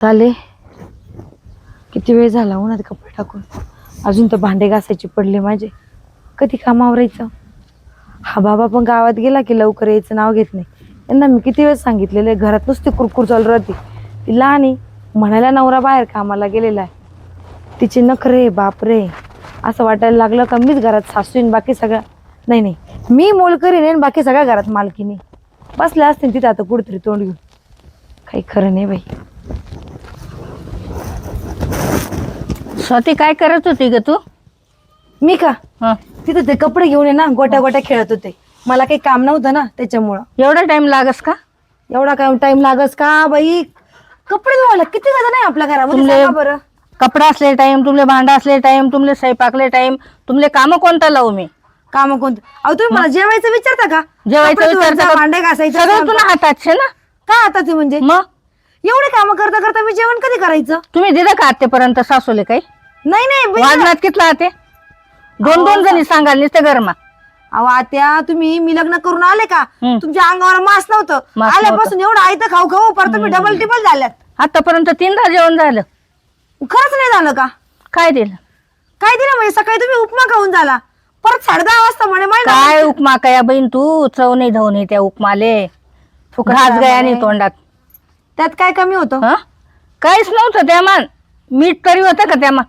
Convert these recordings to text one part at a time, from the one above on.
आले. किती वेळ झाला उन्हात कपडे टाकून, अजून तर भांडे घासायचे पडले माझे. कधी काम आवरायचं. हा बाबा पण गावात गेला की लवकर यायचं नाव घेत नाही. यांना मी किती वेळ सांगितलेलं, घरात नुसती कुरकुर चालू राहते. ती लहान आहे, म्हणायला नवरा बाहेर कामाला गेलेला आहे. तिचे नखरे बापरे, असं वाटायला लागलं का मीच घरात सासून बाकी सगळं नाही नाही मी मोलकरीन आणि बाकी सगळ्या घरात मालकीनी. बसल्या असतील तिथे आता कुठेतरी तोंड घेऊन. काही खरं नाही बाई. स्वाती काय करत होती ग तू? मी का तिथे ते कपडे घेऊन ये ना, गोट्या गोट्या खेळत होते. मला काही काम नव्हतं ना त्याच्यामुळं. एवढा टाइम लागस का? एवढा काय टाइम लागस का बाई? कपडे धुवायला किती वेळ नाही आपल्या घरामध्ये, सांगा बरं. कपडा असले टाइम, तुमले भांडा असले टाइम, तुमले स्वयंपाकले टाइम, तुमले काम कोणता लावू मी? काम कोणतं? अहो तुम्ही मला जेवायचं विचारता का? जेवायचं विचारता, का? भांडे घासायचं सगळं तुला हातात छे ना. काय आता ते म्हणजे मग एवढे काम करता करता मी जेवण कधी करायचं? तुम्ही दिलं का आतेपर्यंत सासूले काही? नाही नाही बाई. वाजनात कितला आते? दोन दोन जणी सांगाल नुसते गरमा. अहो आत्या, तुम्ही मी लग्न करून आले का तुमच्या अंगावर मास नव्हतं. मास आल्यापासून एवढं आयतं खाऊ खाऊ परत तुम्ही डबल टिबल झाल्यात. आतापर्यंत 3दा जेवण झालं. खरंच नाही झालं का? काय दिलं? काय दिलं म्हणजे? सकाळी तुम्ही उपमा खाऊन झाला, परत 10:30 वाजता म्हणे माहिती काय उपमा काय बहीण, तू चव नाही धावून त्या उपमाले. घास गया नाही तोंडात. त्यात काय कमी होतं? हा, काहीच नव्हतं त्यामान. मीठ तरी होतं का त्यामान?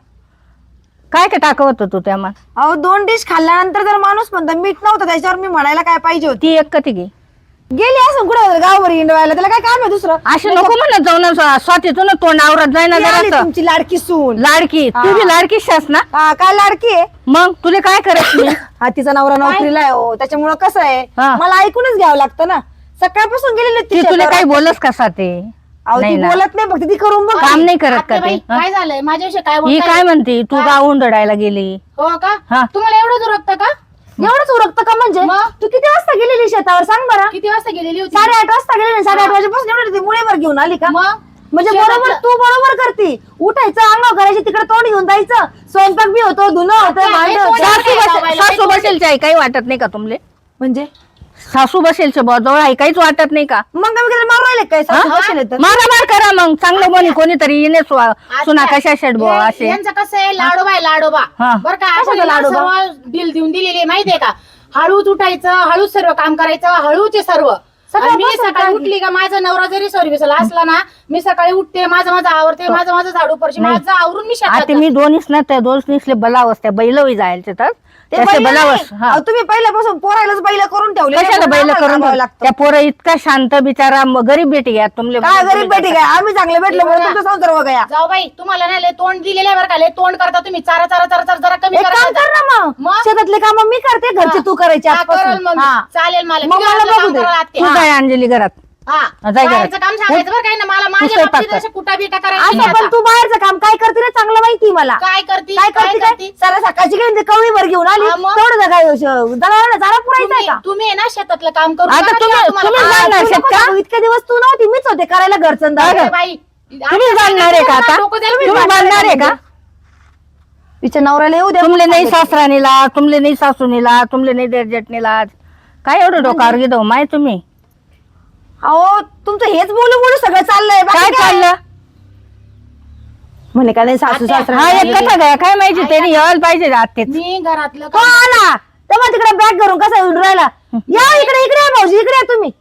काय काय टाकत होतं तू त्यामान? अहो 2 डिश खाल्ल्यानंतर जर माणूस म्हणतो मीठ नव्हतं त्याच्यावर, मी म्हणायला काय पाहिजे होती? ती एक कधी गे गेली असं कुठे गावभर हिंडवायला, त्याला काय काम आहे दुसरं? असे नको म्हणत जाऊ ना. स्वातीतून तोंड आवरत जाय ना ती आली जरा. तुमची लाडकी सून. लाडकी तू बी लाडकी शास ना. हा, काय लाडकी आहे? मग तुला काय करत मी? हा, तिचा नवरा नोकरीला आहे हो, त्याच्यामुळं कसं आहे हा. मला ऐकूनच घ्यावं लागतं ना. सकाळपासून गेलेली ती तुला काही बोलस का साते? अहो ती बोलत नाही, फक्त ती करून बघ. काम नाही करत का ते? काय झालंय माझ्याविषयी? काय ही बोलताय? काय म्हणते? तू का उंडडायला गेली? हो का? हा. तुम्हाला एवढंच उरकतं का? एवढंच उरकतं का म्हणजे? मग? तू किती वाजता गेलेली शेतावर सांग बरं? किती वाजता गेलेली होती? 8:30 वाजता गेलेली. 8:30 वाजेपासून एवढी मुळेवर घेऊन आली का? मग म्हणजे शेतातलं- बरोबर तू बरोबर करती. उठायचं, अंगावर करायची, तिकडे तोंड घेऊन जायचं, स्वयंपाक बी होतो, धुणं होतं, काय भांडे तोंड होतं. आहे? सासू बसेलच्या आई काही वाटत नाही का तुमले? म्हणजे सासू बसेलच्या जवळ आई काहीच वाटत नाही का? मग काय मारू राहिले काय? सासू हा? बसेल तर. मारा मार करा मग. चांगलं कोणी कोणीतरी येणे सुना कशा शेड बो असे. यांचं कसं आहे, लाडोबा आहे लाडोबा. हा. बरं का? कशाचा आपण लाडोबा? सर्व डील देऊन दिलेली माहितीये का? हळूच उठायचं, हळूच सर्व काम करायचं, हळूच आहे सर्व. आणि मी बसून सकाळी काय? उठली का माझा नवरा जरी सर्व्हिसला असला ना, मी सकाळी उठते, माझं आवरते, माझं झाडू परशी, माझं आवरून मी शेतात आता मी दोन्हीच ना त्या दोन्हीसले बलावस त्या बैलवी जायचे तर ते त्याचे बैल बलावस. नाही. हा, अहो, तुम्ही पहिल्यापासून पोरायलाच बैल करून ठेवले. कशाला बैल आम्हाला करून थांबावं लागतं. त्या पोरं इतका शांत बिचारा गरीब बेटी घ्या तुमले. काय गरीब बेटी काय? आम्ही चांगले भेटलो म्हणून तुमचा संसार वगैरे. जाऊ बाई, तुम्हाला ना लय तोंड दिलेलं आहे बरं का? लय तोंड करता तुम्ही. चारा चारा चारा चारा जरा कमी एक काम करा. कर ना मग, मग? शेतातले काम मी करते, घरचे तू करायचे हा, करल आजपासून. मग मी. हा. चालेल मला. मग मी मला घरातलं बघू काम दे. करायला लागते. तू काय अंजली घरात हा. जाय बाहेरचं घरात. काम सांगायचं बरं काय ना मला. माझ्या स्वयंपाक बाबतीत कर. अशा कुटा बिटा करायची असं नाही पण आता. तू बाहेरचं काम काय करते रे? चांगलं माहिती मला. काय करती? काय करते काय? सारा सकाळची काही कवळी भर घेऊन आली, हा, मग? तेवढं काय झाला पुरायचं आहे का? तुम्ही आहे ना शेतातलं काम करून आता बघा तुम्ही- तेव्हा तुम्हाला तुम्ही कळलं. जाणार तू नको शेत का? सांगू, इतके दिवस तू नव्हती, मीच होते करायला घरचं दार. अरे बाई, तुम्ही जाणणार आहे का आता? डोकं द्यायला तुम्ही तुम्ही बांधणार आहे का? तिच्या नवऱ्याला येऊ दे. तुमले नाही सासरानीला, तुमले नाही सासूनीला, तुमले नाही देरजटनीला. काय एवढं डोकावर घेतो माय तुम्ही? अहो तुमचं हेच बोलू बोलू सगळं चाललंय. बाकी काय चाललं? म्हणे का नाही सासू सासरा हा, एक कथा काय काय माहिती त्यांनी यायला पाहिजे आत्तेच. मी घरातलं हो आला तेव्हा तिकडे बॅग करून कसा येऊन राहिला. या इकडे, इकडे या भाऊजी, इकडे या तुम्ही.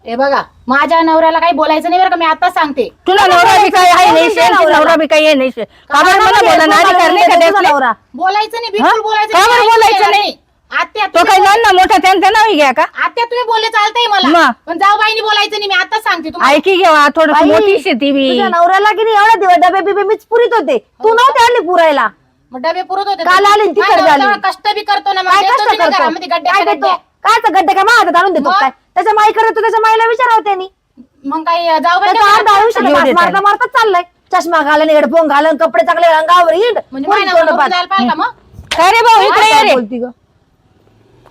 हे बघा, माझ्या नवऱ्याला काही बोलायचं नाही बरं का? मी आता सांगते. तुला नवरा बी काही आहे नाही शे, नवरा बी काही आहे नाही शे. का बरं मला बोला नारी करणे का त्यातले? नवरा बोलायचं नाही, हा? बिलकुल बोलायचं का बरं बोलायचं नाही? आत्या तो काही जाण ना मोठा त्यांचं नाव घ्या का? आत्या तुम्ही बोलले चालतंय मला, मग? पण जाऊ बाईनी बोलायचं नाही. मी आता सांगते तुम्हाला. ऐकी घेवा थोडस बाई, मोठी शेती बी. तुझ्या नवऱ्याला की नाही एवढा दिवस डबे बिबे मीच पुरीत होते, तू नव्हते आली पुरायला. मग डबे पुरत होते. काल आली, तिखट माझ्या झाली. नवरा कष्ट बी करतो ना, मग काय देतो कष्ट की नाही करतो? घरामध्ये गड्डे काय करत देतो? नाही. कायचं गड्डे काय माझ्या हातात आणून देतो मग? काय? त्याच्या माई करत त्याच्या माईला विचारावं त्यांनी. मग काय जाऊ बाई त्याचा अर्धा आयुष्य येऊ दे मारता मारता चाललंय. चष्मा घालन, हेडफोन घालन, कपडे चांगले अंगावर हिंड. म्हणजे माझ्या नवरा बघून जायला पाहिजे का मग? काय रे भाऊ इकडे ये रे. बोलती ग?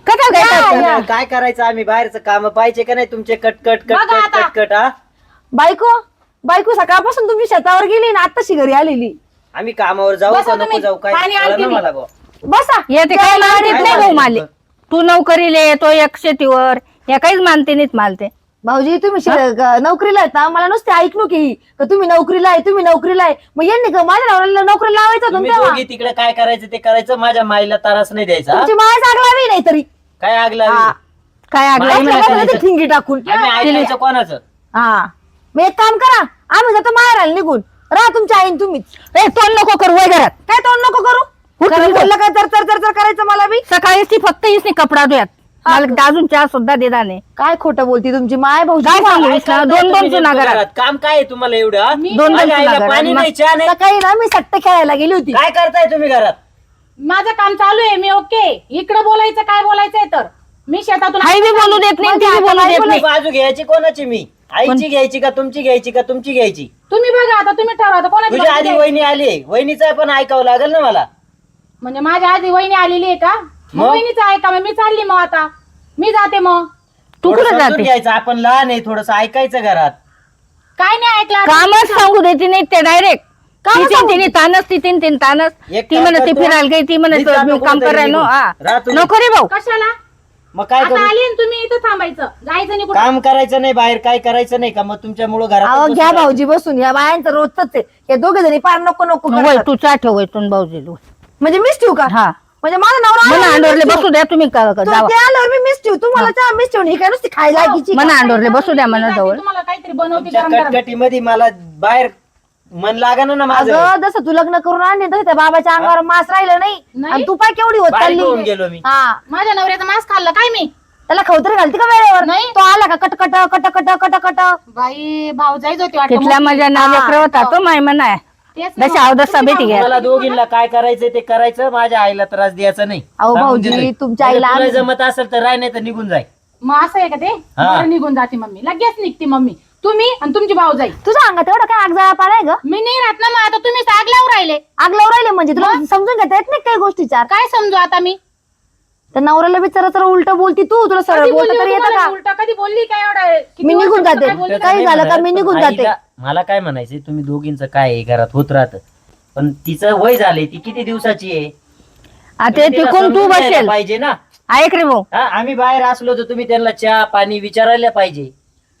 कथा काय करतो? या. काय करायचं आम्ही बाहेरचं काम पाहिजे का नाही तुमचे कटकट बघा कटकट आता. कटकट हा बायको बायको सकाळपासून तुमची शेतावर गेली ना, आत्ताशी घरी आलेली. आम्ही कामावर जाऊ बसा का नको तुम्ही. जाऊ काय पाणी कळलं आणते ना मी. मला बुवा. बसा. येते काय मानते काय नाही भाऊ मानते? माले. तू नोकरीले तो एक शेतीवर या काहीच मानते नाहीत मालते. भाऊजी तुम्ही नोकरीला आहेत ना, मला नुसते ऐकणू की का तुम्ही नोकरीला आहे, तुम्ही नोकरीला आहे. मग यांनी का माझ्या नवऱ्याला नोकरीला लावायचं तुम्ही तुमच्या दोघी तिकडे काय करायचं ते करायचं, माझ्या माईला त्रास नाही द्यायचा. तुमची माय जागलावी नाही तरी काय आगला हा. काय आगला माहिती नाही आपल्याला ते करायचं. ठिंगी टाकून आम्ही ऐकायचं कोणाचं? हा. मग एक काम करा, आम्ही जातो माहेराला निघून राहा तुमच्या आईन तुम्हीच. ए तोंड नको करू वय घरात. काय तोंड नको करू. उठ, खरं उठ. बोललं काय तर करायचं मला बी. सकाळी ती फक्त हिसनी कपडा धुयात मला अजून चहा सुद्धा देदा नाही. काय खोटं बोलती तुमची माय भाऊजी. काय सांगू काय हिसला? करताय दोन तुम्ही सुना नेमकं घरात. काम काय आहे तुम्हाला एवढं हा? दोन माझ्या आईला सुना पाणी घरात. नाही, चहा नाही. सकाळी ना मी सट्टे खेळायला गेली होती. काय करताय तुम्ही घरात? माझं काम चालू आहे, मी ओके. इकडे बोलायचं काय बोलायचंय तर मी शेतातून हाय बी बोलू देत नाही, ती बी बोलू देत तुम्ही नाही. बाजू घ्यायची कोणाची? मी आईची घ्यायची का तुमची घ्यायची का तुमची घ्यायची? तुम्ही बघा आता, तुम्ही ठरवा आता कोणाची तुझ्या बाजू आधी घ्यायची. वहिनी आली, वहिनीचं पण ऐकावं लागेल ना मला. म्हणजे माझ्या आधी वहिनी आलेली आहे का? मग मग? वहिनीच आहे का? मग मी चालली, मग आता मी जाते. मग तू थोडं कुठे समजून जाते? घ्यायचं, आपण लहान आहे, थोडस ऐकायचं घरात. काय नाही ऐकलं आता? कामच सांगू देते नाही ते डायरेक्ट. तिने तानच तीन तानच एक ती काम म्हणत ती करतो. फिरायला गई, ती म्हणत मीच जातो मी काम कुठेतरी करायला निघून. हा राहा तुम्ही. नको रे भाऊ. कशाला? मग काय आता करू? आली ना तुम्ही, इथं थांबायचं, जायचं नाही कुठं. काम करायचं नाही, बाहेर काय करायचं नाही का? मग तुमच्यामुळे अहो घरात घ्या भाऊजी बसून, या बायांचं रोजच आहे. हे दोघे जणी पार नको नको वय करतात. तू चहा ठेव वय तू भाऊजी म्हणजे मिस ठेवू का? हा म्हणजे माझा नवरा म्हणा आल्यावर मी अंडोरले मिस बसू ठेवू. द्या तुम्ही तो जावा. ते आल्यावर मी मिस ठेवू, तुम्हाला चहा मिस ठेवून ही काय नुसती खायला लागायची का? म्हणा अंडोरले बसू द्या म्हणा जवळ. तुम्हाला काहीतरी बनवते तुमच्या गरम गरम. कटकटीमध्ये मला बाहेर मन लागना ना माझं. अगं जसं तू लग्न करून आणले तसं त्या बाबाच्या अंगावर मास राहिलं नाही. नाही? आणि तू पाय केवढी होत बारीक होऊन चालली. गेलो मी. हा. माझ्या नवऱ्याचा मांस खाल्लं काय मी? त्याला खवतरी घालते का वेळेवर? नाही. तो आला का कटकट कटकट कटकट. बाई भाऊ जायच होती वाटतं. तिथल्या माझ्या नाव होता तो माय म्हणा तेच ना. दशा अवदसा भेटी घ्या. मला दोघींना काय करायचं ते करायचं, माझ्या आईला त्रास द्यायचा नाही. अहो सांगून भाऊजी, दिलंय. तुमच्या म्हणजे आईला तुला आम्ही- जमत असेल तर राय, नाही तर निघून जाय. मग असं आहे का ते? हा. बरं, निघून जाते मम्मी, लगेच निघते मम्मी. तुम्ही आणि तुमची भाऊ जाई. तुझ्या अंगात एवढं काय आग जळा पालाय ग? मी नाही राहत ना, मग आता तुम्ही सागल्यावर राहिले. आग लावून राहिले म्हणजे तुला समजून घेता येत नाही काही गोष्टी चार. काय समजू आता मी? तर नवऱ्याला बिचारा उलट बोलती तू, तुला सरळ कधी बोलता बोलली तरी येतं तुम्हाला का? उलटा? कधी बोलली काय एवढं? किती मी निघून वर्षापासून जाते. काय बोलली? उलटं काही नाही झालं का म्हणत, मी पण निघून जाते. आईला- मला काय म्हणायचे, तुम्ही दोघींचं काय आहे, घरात होत राहत, पण तिचं वय झालंय, ती किती दिवसाची आहे? आता तुम्ही तिला तिकून तू समजून घ्यायला बसेल पाहिजे ना. ऐक रे भाऊ. हा, आम्ही बाहेर असलो तर तुम्ही त्यांना चहा पाणी विचारायला पाहिजे.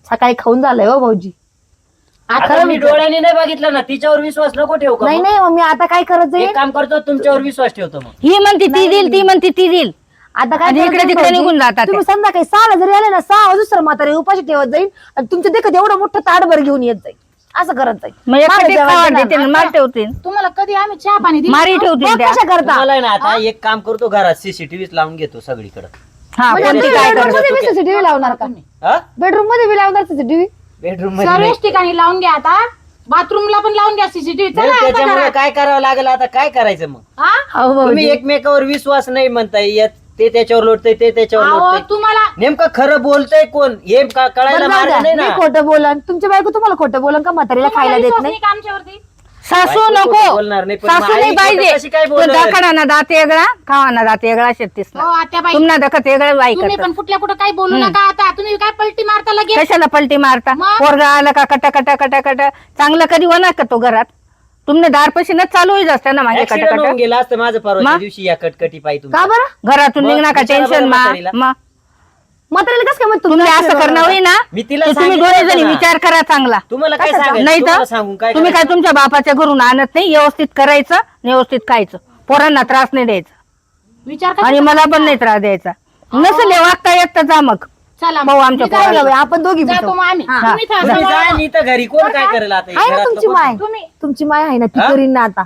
सकाळी खाऊन झालंय हो भाऊजी. आता मी डोळ्याने नाही बघितलं ना, तिच्यावर विश्वास नको ठेवू का? नाही मग? नाही मग मी आता काय करत जाईल? एक काम करतो, तुमच्यावर विश्वास ठेवतो मग. ही म्हणते ती देईल, ती म्हणते ती देईल. आता काय आणि करत इकडे जाईल तिकडे भाऊजी? निघून जातात ते. तुम्ही संध्याकाळी 6 जरी आले ना, 6 दुसरं म्हातारे उपाशी ठेवत जाईल आणि तुमच्या देखत एवढं मोठं ताटभर घेऊन येत जाईल. असं करत जाईल. मग एकटे मला जेवायला खावा देणार. देते ना, मार ठेवतील तुम्हाला कधी आम्ही चहा पाणी दिलं? मारी मग ठेवतील त्या. कशा करता? तुम्हाला आहे ना, आता एक काम करतो, घरात सीसीटीव्ही लावून घेतो सगळीकडे. हा म्हणजे कोणती आमच्या काय बेडरूम करत मध्ये बी सीसीटीव्ही लावणार का? हा, बेडरूम मध्ये बी लावणार सीसीटीव्ही? बेडरूम मध्ये नाही. सर्वच ठिकाणी लावून घ्या. आता बाथरूमला पण लावून घ्या सीसीटीव्ही. नाही, चला आता त्याच्यामुळे घरात. काय करावं लागेल, आता काय करायचं मग? हा? अहो तुम्ही भाऊजी, एकमेकावर विश्वास नाही म्हणताय येत, ते त्याच्यावर लोटतय, ते त्याच्यावर अहो, लोटतय. तुम्हाला नेमकं खरं बोलतय कोण हे कळायला बरं जाऊ मार्ग द्या. नाही मी ना. खोटं बोलन, तुमची बायको तुम्हाला खोटं बोलन का म्हातारीला खायला देत विश्वास नाही? नाही का आमच्यावरती? सासू बायको नको खोटं बोलणार नाही, पण सासू आई नाही खोटं पाहिजे. कशी काय बोलेल? दाखडाना दात वेगळा खावाना दात वेगळा शेतीस हो आत्याबाई, तुम्हाला दखत वेगळं बाई तुम्ही करतात. पण कुठल्या कुठं काही बोलू नका. आता तुम्ही काय पलटी मारता लगेच? कशाला पलटी मारता? मग? पोरगा आला का कटा कटा कटा कटा चांगलं कधी होणार का तो घरात? तुमने दार पशीनच चालू होईच असतं ना माझ्या कटा Accident होऊन कटा. गेला असतं माझं परवाच्या मग? दिवशी या कटकटी पायी का बरं? घरातून मग निघणार का विचारा बरं टेन्शन म्हातारीला. म्हातारीला कसं काय मग तुम्ही असं करणं होई ना मी तिला तर तुम्ही सांगितलं दोन्ही जणी ना. विचार करा चांगला. तुम्हाला काय कशाचा? सांगायचं, नाही तुम्हाला तर सांगून काय तुम्ही काय करायचं? तुमच्या बापाच्या घरून आणत नाही, व्यवस्थित करायचं व्यवस्थित खायचं, पोरांना त्रास नाही द्यायचा विचार करा. आणि मला पण नाही त्रास द्यायचा. नसेल हे वागता येत तर जा मग चला भाऊ आमच्या मी जायला पोराला. आपण दोघी बी जातो जाऊ. मग आम्ही. हा. तुम्ही थांबा. तुम्ही जा, मी तर घरी कोण काय करेल आता? आहे ना घरातलं तुमची कोण? माय? तुम्ही तुमची माय आहे ना, ती हा? करीन ना आता.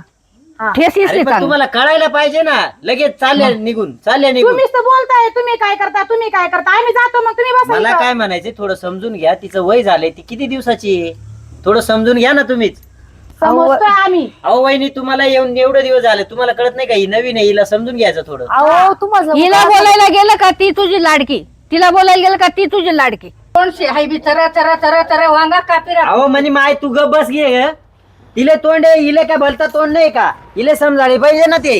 ठेस अरे, पण तुम्हाला कळायला पाहिजे ना, लगेच चालल्या निघून. तुम्हीच तर बोलताय. तुम्ही काय करता, तुम्ही काय करता? आम्ही जातो मग, तुम्ही बसा मला इथं. काय म्हणायचे, थोडं समजून घ्या, तिचं वय झालंय, ती किती दिवसाची आहे, थोडं समजून घ्या ना तुम्हीच. समजतोय आम्ही. अहो वहिनी, तुम्हाला येऊन एवढे दिवस झाले, तुम्हाला कळत नाही का? ही नवीन आहे, हिला समजून घ्यायचं थोडं. अहो तुम्हाला हिला बोलायला गेलं का ती तुझी लाडकी, तिला बोलायला गेलं का ती तुझी लाडकी. कोणशी हाय बी चरा चरा चरा चरा वांगा कापी राख. अहो म्हणे माय, तू ग बस घे ग. तिले तोंड आहे, हिला काय भलता तोंड नाही का? हिला समजाळे पाहिजे ना ते.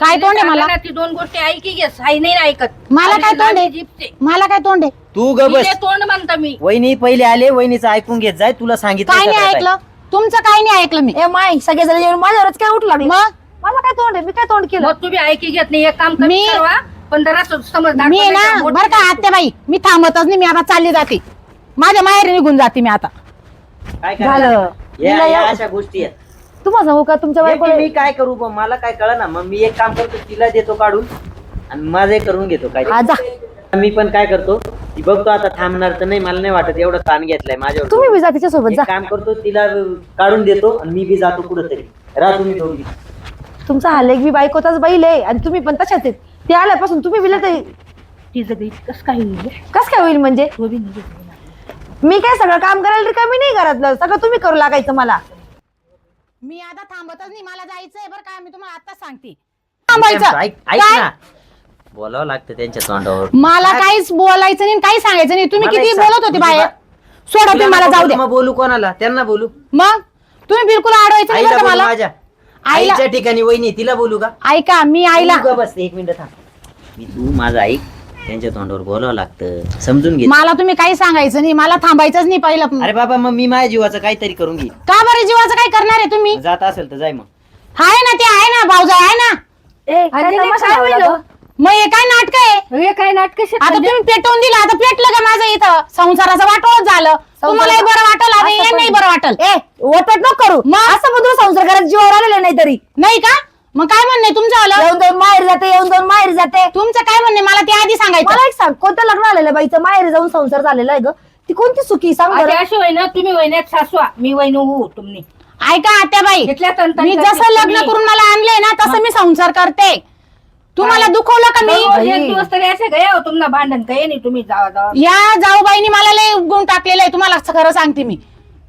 काय तोंड आहे मला? ती दोन गोष्टी ऐकी घे, हाय नाही ऐकत. मला काय तोंड आहे? जिपते. मला काय तोंड आहे? तू ग बस. हिने तोंड म्हणता मी. वहिनी पहिले आले, वहिनीचं ऐकून घेत जाय, तुला सांगितलं काय नाही सगळं ऐकलं? तुमचं काय नाही ऐकलं मी. ए माय, सगळे जण येऊन माझ्यावरच काय उठू लागले? मग मला काय तोंड आहे? मी काय तोंड केलं? मग तुम्ही ऐकी घेत नाही, एक काम कमी मी- करवा पण जरा समजदार मी बनायचं, ना मोठी बरं का गोष्ट. आत्याबाई, मी थांबतच नाही, मी आता चालली जाते. माझ्या माहेरी निघून जाते मी आता. काय झालं. करायचं? या या अशा गोष्टी आहेत. तुम्हाला सांगू का तुमच्या हे की बायकोला मी काय करू बा, मला काय कळ ना. मग मी एक काम करतो, तिला देतो काढून आणि माझे करून घेतो काय. हा, जा. मी पण काय करतो, ती बघतो आता थांबणार तर नाही, मला नाही वाटत एवढं ताण घेतलाय माझ्यावर. तुम्ही बी जा तिच्या सोबत एक जा. काम करतो, तिला काढून देतो आणि मी बी जातो कुठंतरी. राहा तुम्ही दोघी. तुमचा हा लेक बी बायकोचाच बैल आहे आणि तुम्ही पण तशाच आहेत. ते आल्यापासून तुम्ही बिला ते तिचं बी कसं काय होईल कस काय होईल म्हणजे? तो बी निघेल. मी काय सगळं काम करायला रिकामी नाही घरातलं, सगळं तुम्ही करू लागायचं मला. मी आता थांबतच नाही, मला जायचंय बरं का. मी तुम्हाला आता सांगते ऐक थांबायचं. ऐक ना, बोलावं लागतं त्यांच्या तोंडावर. मला काहीच बोलायचं नाही, काही सांगायचं नाही. तुम्ही मला किती एक सांग, बोलत होते तुझी बाहेर. सोडा तुम्ही मला जाऊ द्या. मग बोलू कोणाला? त्यांना बोलू. मग तुम्ही बिलकुल अडवायचं नाही आईला बरं का बोलू मला. माझ्या आईला आईच्या ठिकाणी वहिनी, तिला बोलू का? ऐका, मी आईला तू ग बस एक मिनिट थांब. मी तू माझं ऐक, त्यांच्या तोंडावर बोलावं लागतं, समजून घे. मला तुम्ही काही सांगायचं नाही, मला थांबायचंच नाही पहिलं. अरे बाबा, मग मी माझ्या जीवाचं काहीतरी करून घे. का बरं जीवाचं काय करणार आहे तुम्ही? जात असेल तर जाय मग. आहे ना, ते आहे ना, भाऊजा आहे ना. ए, काय आणि तमाशा काय लावला होईल? गं? मग हे काय नाटक आहे? हे काय नाटक आता तुम्ही पेटवून दिलं, आता पेटलं का माझं इथं संसाराचं वाटोळच झालं. तुम्हालाही बरं वाटल आणि असं यांनाही पण- बरं वाटल. ए, वटवट नको करू. मग? असं मधून संसार करायला जीवावर आलेलं नाही तरी. नाही का? मग काय म्हणणे तुमचं आलं? येऊन जाऊन माहेर जाते, येऊन जाऊन माहेर जाते. तुमचं काय म्हणणे मला ते आधी सांगायचं. मला एक सांग, कोणतं लग्न आलेलं बाईचं माहेर जाऊन संसार झालेला आहे ग? ती कोणती सुखी सांग बरं. अशी वहिनं तुम्ही वहिन्यात सासवा, मी वहिन होऊ तुम्ही. ऐका आत्याबाई, घेतल्या तंत्र मी जसं लग्न करून मला आणले ना तसं मी संसार करते. तुम्हाला दुखवलं का मी? एक दिवस तरी असे गया हो तुम्हाला भांडण काही नाही, तुम्ही जावा जावा. या जाऊबाईनी मला लय गुण टाकलेलं आहे. तुम्हाला खरं सांगते मी.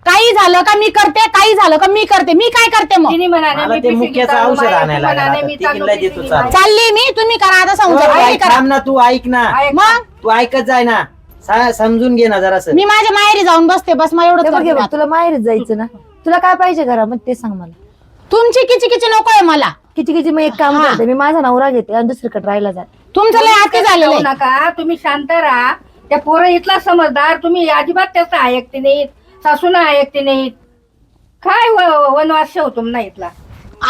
काही झालं का मी करते, काही झालं का मी करते. मी काय करते मग? तिने म्हणाले मला मी ते पिशवी मुख्याचं घेतो, औषध माया आणायला म्हणाले लागलं. मी आता तांदूळ तिकीला देतो पिशवी चाल. घेतो. चालली मी, तुम्ही करा आता संसार. ओ, काही ऐक, करा. थांब ना, तू ऐक ना. ऐक. मग तू ऐकत जाय ना, समजून घे ना जरासं. मी माझ्या माहेरी जाऊन बसते बस. मग हे एवढंच बघ, हे करते बघ, आता. तुला माहेरच जायचं ना. तुला काय पाहिजे घरामध्ये ते सांग मला. तुमची किची किची नको आहे मला. किती किती मग एक काम हा. करते, मी माझा नवरा घेते आणि दुसरीकडे राहायला जाते. तुमचं लय आती झालेलं जाऊ आहे. नका, तुम्ही शांत राहा. त्या पोरं इथला समजदार, तुम्ही अजिबात त्याचं ऐकते नाहीत, सासून ऐकते नाहीत. काय वनवास ठेवतो ना इथला.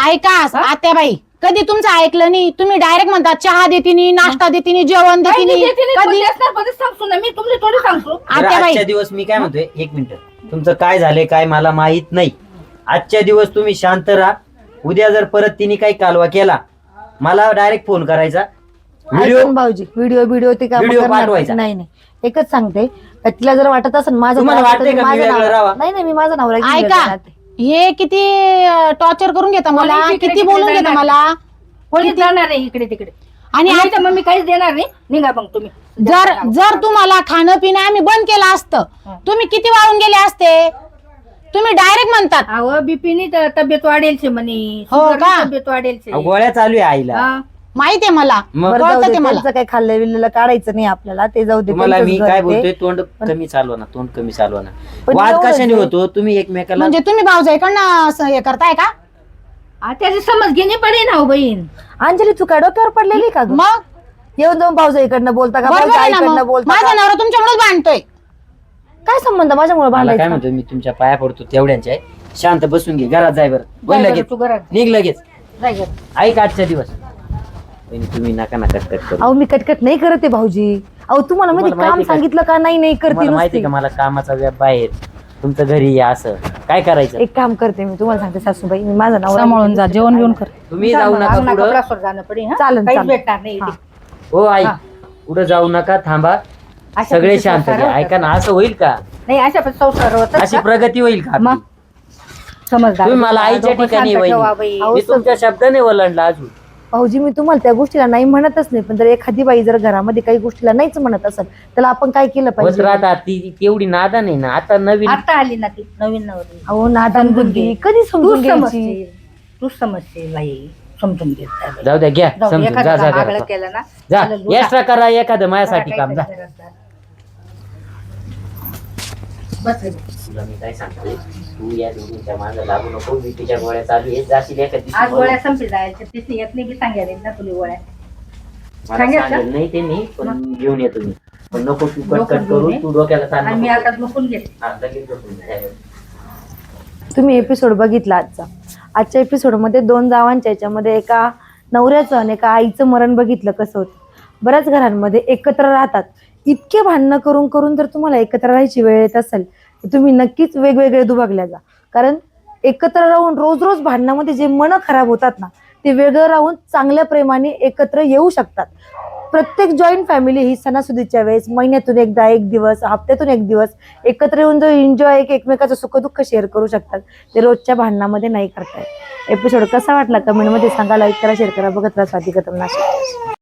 ऐका आत्याबाई, कधी तुमचं ऐकलं नाही. तुम्ही डायरेक्ट म्हणता चहा देते नाही, नाश्ता देते नाही, जेवण देते नाही. कधी सांगतो ना मी, तुमचे थोडी सांगतो. बरं, आत्याबाई आजच्या दिवस मी काय म्हणतोय, एक मिनिट, तुमचं काय झालंय काय मला माहित नाही. आजच्या दिवस तुम्ही शांत राहा. उद्या जर परत तिने काही कालवा केला, मला डायरेक्ट फोन करायचा. व्हिडिओ ऐकून भाऊजी, व्हिडिओ ते काम व्हिडिओ करणार पाठवायचा. नाही. नाही, एकच सांगते का तिला जर वाटत असेल माझं तुम्हाला त्रास वाटतंय होतो, का मी माझं वेगळं नवरा- राहावं? नाही नाही, मी माझा नवरा घेऊन ऐका, राहते. हे किती टॉर्चर करून घेता मला, कोणी इकडे किती तिकडे बोलून घेता जाणार? मला. कोणी जाणार नाही इकडे तिकडे. आणि आणि आता मग मी काहीच देणार नाही. निघा मग तुम्ही. जर जर तुम्हाला खाणं पिणं आम्ही बंद केलं असतं, तुम्ही किती वाळून गेले असते. तुम्ही डायरेक्ट म्हणतात अहो बीपीनी तब्येत वाढेल म्हणे. हो शुगरनी का? तब्येत वाढेल. गोळ्या चालू आहे आईला. माहितीये मला, मग बरं, जाऊ कळतं दे, ते मला. त्यांचं काही खाल्लं बिल्लेलं काढायचं नाही आपल्याला, ते जाऊ दे. तुम्हाला मी त्यांचंच घर काय ते. बोलतोय, तोंड कमी चालवा ना, तोंड कमी चालवा ना. पण वाद एवढंच कशाने आहे. होतो, तुम्ही एकमेकाला म्हणजे तुम्ही भाऊजाईकडनं असं हे करताय का? त्याची समज घेणे पडे ना हो बहीण. अंजली, तू काय डोक्यावर पडलेली का ग? मग येऊन जाऊन भाऊजाईकडनं बोलता का, बरोबर आहे ना आईकडनं मग. बोलता माझा का? नवरा तुमच्यामुळेच भांडतोय. काय संबंध माझ्यामुळे मला काय भांडायचा? म्हणतो, मी तुमच्या पाया पडतो तेवढ्यांच्या. शांत बसून घे, घरात जाय बरं. बोल जाय बरं, लगेच, तू घरात निघ लगेच. जाय घरी. ऐक आजच्या दिवस. वहिनी, तुम्ही नका ना कटकट करू. अहो मी कटकट नाही करते भाऊजी. अहो तुम्हाला म्हणजे तुम्हाला काम माहिती का? सांगितलं का नाही करते तुम्हाला माहिती नुसती. का, मला कामाचा व्याप बाहेर, तुमचं घरी या, असं काय करायचं. एक काम करते मी, तुम्हाला सांगते सासूबाई, मी माझा नवरा सांभाळून जा, जेवण बिवण कर. तुम्ही जाऊ नका अंगणा पुढं. कपडासवर जाणं पडे. चालेल, काहीच चालेल. भेटणार नाही इथे. हो आई, पुढे जाऊ नका, थांबा. अशा सगळे प्रकारे शांत संसार घ्या. होतात. ऐका ना, असं होईल का? नाही अशा पण संसार होतात अशी का? प्रगती होईल का आपली? मग समजदार तुम्ही मला आईच्या डोकं ठिकाणी शांत ठेवा वहिनी. बाई. मी तुमच्या शब्दाने वळणला अजून. भाऊजी, मी तुम्हाला त्या गोष्टीला नाही म्हणतच नाही, पण जर एखादी बाई जर घरामध्ये काही गोष्टीला नाहीच म्हणत असेल, त्याला आपण काय केलं बस पाहिजे? राहता ती तेवढी नादा नाही ना, आता नवीन. आता आली ना ती नवीन नवरी. अहो नादान समजून बुद्धी घे. कधी तू समजून घ्यायची? समजशील, तू समजशील बाई. समजून घेत जा बाई. जाऊ द्या, घ्या जाऊ दे, समजून. एखादं जा जा काम आगळं घरात. केलं ना जा चालेल, उठा. एक्स्ट्रा करा एखादं माझ्यासाठी काम. जा. बस रे. तुला मी काय सांगतोय, तू या दोघींच्या मागे लागू नको. मी तिच्या गोळ्या चालू आहेत, जाशील एखादी आज गोळ्या संपली जायच्या. तिथे येत नाही की सांगायला ना तुला गोळ्या. मला सांगितलं? सांगेल नाही त्यांनी, पण घेऊन येतो मी. पण नको तू नको कटकट घेऊन करू, ये. तू डोक्याला ताण आणि मी नको. आता झोपून घेते. हा, लगेच झोपून जा. तुम्ही एपिसोड बघितला आजच्या एपिसोडमध्ये 2 जावांच्या याच्यामध्ये एका नवऱ्याचं आणि एका आईचं मरण बघितलं कसं होतं. बऱ्याच घरांमध्ये एकत्र राहतात, इतके भांडणं करून करून जर तुम्हाला एकत्र राहायची वेळ येत असेल तर तुम्ही नक्कीच वेगवेगळे दुभागल्या जा. कारण एकत्र राहून रोज रोज भांडणामध्ये जे मन खराब होतात ना ते वेगळं राहून चांगल्या प्रेमाने एकत्र येऊ शकतात. प्रत्येक जॉईंट फॅमिली ही सणासुदीच्या वेळेस महिन्यातून एकदा, एक दिवस, हप्त्यातून एक दिवस एकत्र येऊन जो एन्जॉय एकमेकाचं सुखदुःख शेअर करू शकतात ते रोजच्या भांडणामध्ये नाही करतायत. एपिसोड कसा वाटला कमेंटमध्ये सांगा, लाईक करा, शेअर करा. बघत राहा स्वाती कदम नाशिक.